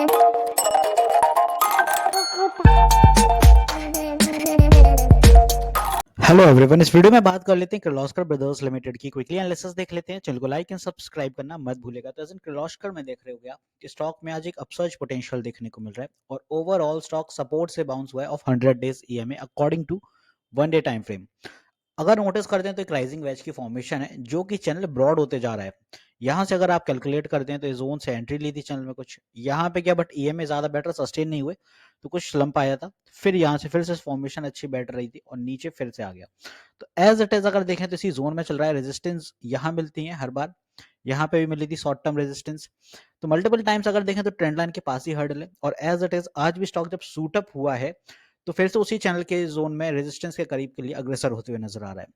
Hello everyone, इस video में बात कर लेते हैं किर्लोस्कर ब्रदर्स लिमिटेड की। क्विकली एनालिसिस देख लेते हैं। चैनल को लाइक एंड सब्सक्राइब करना मत भूलेगा। तो किर्लोस्कर में देख रहे हो गया कि स्टॉक में आज एक अपसर्ज पोटेंशियल देखने को मिल रहा है और ओवरऑल स्टॉक सपोर्ट से बाउंस हुआ है off 100 days EMA according to one day time frame. अगर नोटिस करते हैं तो एक राइजिंग वेज की फॉर्मेशन है जो कि चैनल ब्रॉड होते जा रहा है। यहाँ से अगर आप कैलकुलेट करते हैं तो इस जोन से एंट्री ली थी चैनल में कुछ यहाँ पे क्या, बट ईएमए ज्यादा बेटर सस्टेन नहीं हुए तो कुछ स्लंप आया था। फिर यहाँ से फिर से फॉर्मेशन अच्छी बैठ रही थी और नीचे फिर से आ गया। तो एज इट इज अगर देखें तो इसी जोन में चल रहा है। रेजिस्टेंस यहाँ मिलती है हर बार, यहाँ पे भी मिली थी शॉर्ट टर्म रेजिस्टेंस। तो मल्टीपल टाइम्स अगर देखें तो ट्रेंड लाइन के पास ही हर्डल है और एज इट इज आज भी स्टॉक जब सूट अप हुआ है तो फिर से उसी चैनल के जोन में रेजिस्टेंस के करीब के लिए अग्रसर होते हुए नजर आ रहा है।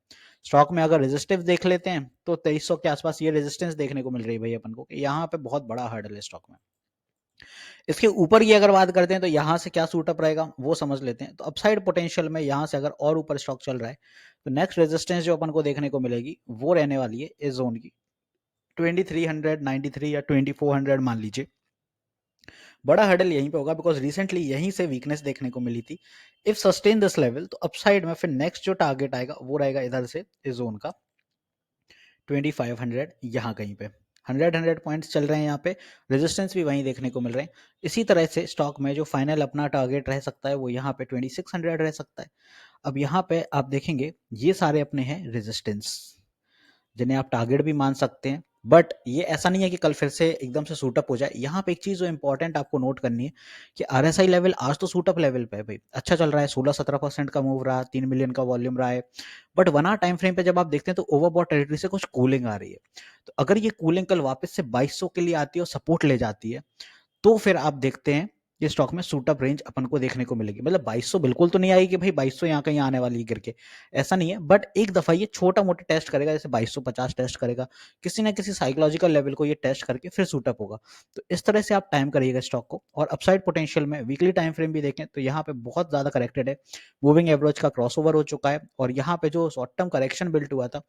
स्टॉक में अगर रेजिस्टिव देख लेते हैं तो 2300 के आसपास ये रेजिस्टेंस देखने को मिल रही है भाई अपन को कि यहाँ पे बहुत बड़ा हर्डल है स्टॉक में। इसके ऊपर की अगर बात करते हैं तो यहाँ से क्या सूटअप रहेगा वो समझ लेते हैं। तो अपसाइड पोटेंशियल में यहाँ से अगर और ऊपर स्टॉक चल रहा है तो नेक्स्ट रेजिस्टेंस जो अपन को देखने को मिलेगी वो रहने वाली है इस जोन की 2393 या 2400 मान लीजिए। बड़ा हर्डल यहीं पे होगा बिकॉज रिसेंटली यहीं से वीकनेस देखने को मिली थी। इफ सस्टेन दिस लेवल तो अपसाइड में फिर नेक्स्ट जो टारगेट आएगा वो रहेगा इधर से इस जोन का 2500 यहाँ कहीं पे। 100 पॉइंट्स चल रहे हैं यहाँ पे, रेजिस्टेंस भी वहीं देखने को मिल रहे हैं। इसी तरह से स्टॉक में जो फाइनल अपना टारगेट रह सकता है वो यहाँ पे 2600 रह सकता है। अब यहाँ पे आप देखेंगे ये सारे अपने हैं रेजिस्टेंस जिन्हें आप टारगेट भी मान सकते हैं, बट ये ऐसा नहीं है कि कल फिर से एकदम से सूटअप हो जाए। यहाँ पे एक चीज जो इंपॉर्टेंट आपको नोट करनी है कि आरएसआई लेवल आज तो सूटअप लेवल पे है भाई, अच्छा चल रहा है। 16-17% का मूव रहा, 3 मिलियन का वॉल्यूम रहा है। बट 1 आवर टाइम फ्रेम पे जब आप देखते हैं तो ओवरबॉट टेरिटरी से कुछ कूलिंग आ रही है। तो अगर ये कूलिंग कल वापस से 2200 के लिए आती है और सपोर्ट ले जाती है तो फिर आप देखते हैं ये स्टॉक में सूटअप रेंज अपन को देखने को मिलेगी। मतलब 2200 बिल्कुल तो नहीं आएगी कि भाई 2200 यहाँ कहीं आने वाली है गिर के, ऐसा नहीं है। बट एक दफा ये छोटा मोटा टेस्ट करेगा, जैसे 2250 टेस्ट करेगा, किसी ना किसी साइकोलॉजिकल लेवल को ये टेस्ट करके फिर सूटअप होगा। तो इस तरह से आप टाइम करिएगा स्टॉक को। और अपसाइड पोटेंशियल में वीकली टाइम फ्रेम भी देखें तो यहाँ पे बहुत ज्यादा करेक्टेड है, मूविंग एवरेज का क्रॉसओवर हो चुका है और यहाँ पे जो शॉर्ट टर्म करेक्शन बिल्ट हुआ था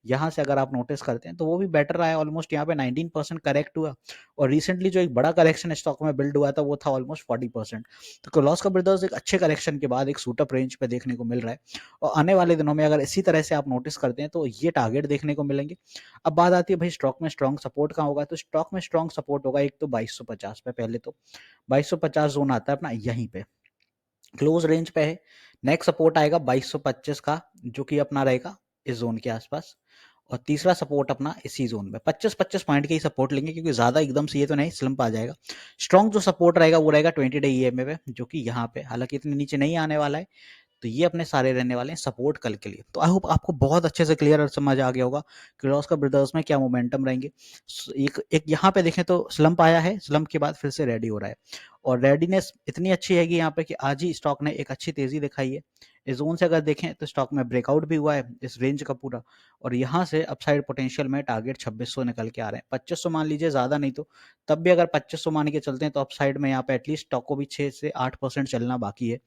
यहाँ से अगर आप नोटिस करते हैं तो वो भी बेटर रहा है। ऑलमोस्ट यहाँ पे 19% करेक्ट हुआ और रिसेंटली जो एक बड़ा करेक्शन स्टॉक में बिल्ड हुआ था वो था ऑलमोस्ट 40%। तो किर्लोस्कर ब्रदर्स एक अच्छे करेक्शन के बाद एक सूटअप रेंज पे देखने को मिल रहा है और आने वाले दिनों में अगर इसी तरह से आप नोटिस करते हैं तो ये टारगेट देखने को मिलेंगे। अब बात आती है भाई स्टॉक में स्ट्रॉन्ग सपोर्ट कहाँ होगा। तो स्टॉक में स्ट्रॉन्ग सपोर्ट होगा एक तो 2250 पे, पहले तो 2250 जोन आता है अपना यहीं पे क्लोज रेंज पे है। नेक्स्ट सपोर्ट आएगा 2225 का जो कि अपना रहेगा इस जोन के आसपास। और तीसरा सपोर्ट अपना इसी जोन में 25-25 पॉइंट के ही सपोर्ट लेंगे क्योंकि ज्यादा एकदम से ये तो नहीं स्लंप आ जाएगा। स्ट्रॉन्ग जो सपोर्ट रहेगा वो रहेगा 20 डे ईएमए पे जो कि यहाँ पे हालांकि इतने नीचे नहीं आने वाला है। तो ये अपने सारे रहने वाले हैं सपोर्ट कल के लिए। तो आई होप आपको बहुत अच्छे से क्लियर और समझ आ गया होगा किर्लोस्कर ब्रदर्स में क्या मोमेंटम रहेंगे। एक यहाँ पे देखें तो स्लंप आया है, स्लंप के बाद फिर से रेडी हो रहा है और रेडीनेस इतनी अच्छी है कि यहाँ पे कि आज ही स्टॉक ने एक अच्छी तेजी दिखाई है। इस जोन से अगर देखें तो स्टॉक में ब्रेकआउट भी हुआ है इस रेंज का पूरा और यहाँ से अपसाइड पोटेंशियल में टारगेट 2600 निकल के आ रहे हैं। 2500 मान लीजिए, ज्यादा नहीं तो तब भी अगर 2500 मान के चलते हैं तो अपसाइड में यहाँ पे एटलीस्ट स्टॉक को भी 6 से 8% चलना बाकी है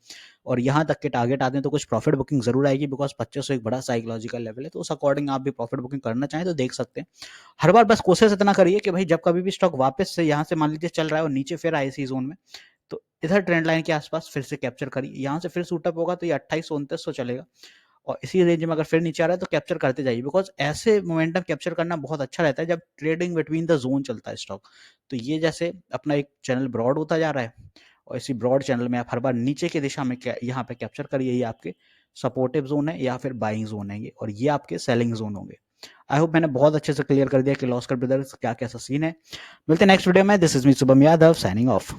और यहाँ तक के टारगेट आते हैं तो कुछ प्रॉफिट बुकिंग जरूर आएगी बिकॉज 2500 एक बड़ा साइकोलॉजिकल लेवल है। तो उस अकॉर्डिंग आप भी प्रॉफिट बुकिंग करना चाहें तो देख सकते हैं। हर बार बस कोशिश इतना करिए कि भाई जब कभी भी स्टॉक वापस से यहाँ से मान लीजिए चल रहा है और नीचे फिर आए इसी जोन में तो इधर ट्रेंड लाइन के आसपास फिर से कैप्चर करिए। यहाँ से फिर सूटअप होगा तो ये 2800-2900 चलेगा और इसी रेंज में अगर फिर नीचे आ रहा है तो कैप्चर करते जाइए बिकॉज ऐसे मोमेंटम कैप्चर करना बहुत अच्छा रहता है जब ट्रेडिंग बिटवीन द जोन चलता है स्टॉक। तो ये जैसे अपना एक चैनल ब्रॉड होता जा रहा है और इसी ब्रॉड चैनल में आप हर बार नीचे की दिशा में यहाँ पे कैप्चर करिए। ये आपके सपोर्टिव जोन है या फिर बाइंग जोन है और ये आपके सेलिंग जोन होंगे। आई होप मैंने बहुत अच्छे से क्लियर कर दिया कि किर्लोस्कर ब्रदर्स क्या कैसा सीन है। मिलते हैं नेक्स्ट वीडियो में। This is me Shubham Yadav signing off.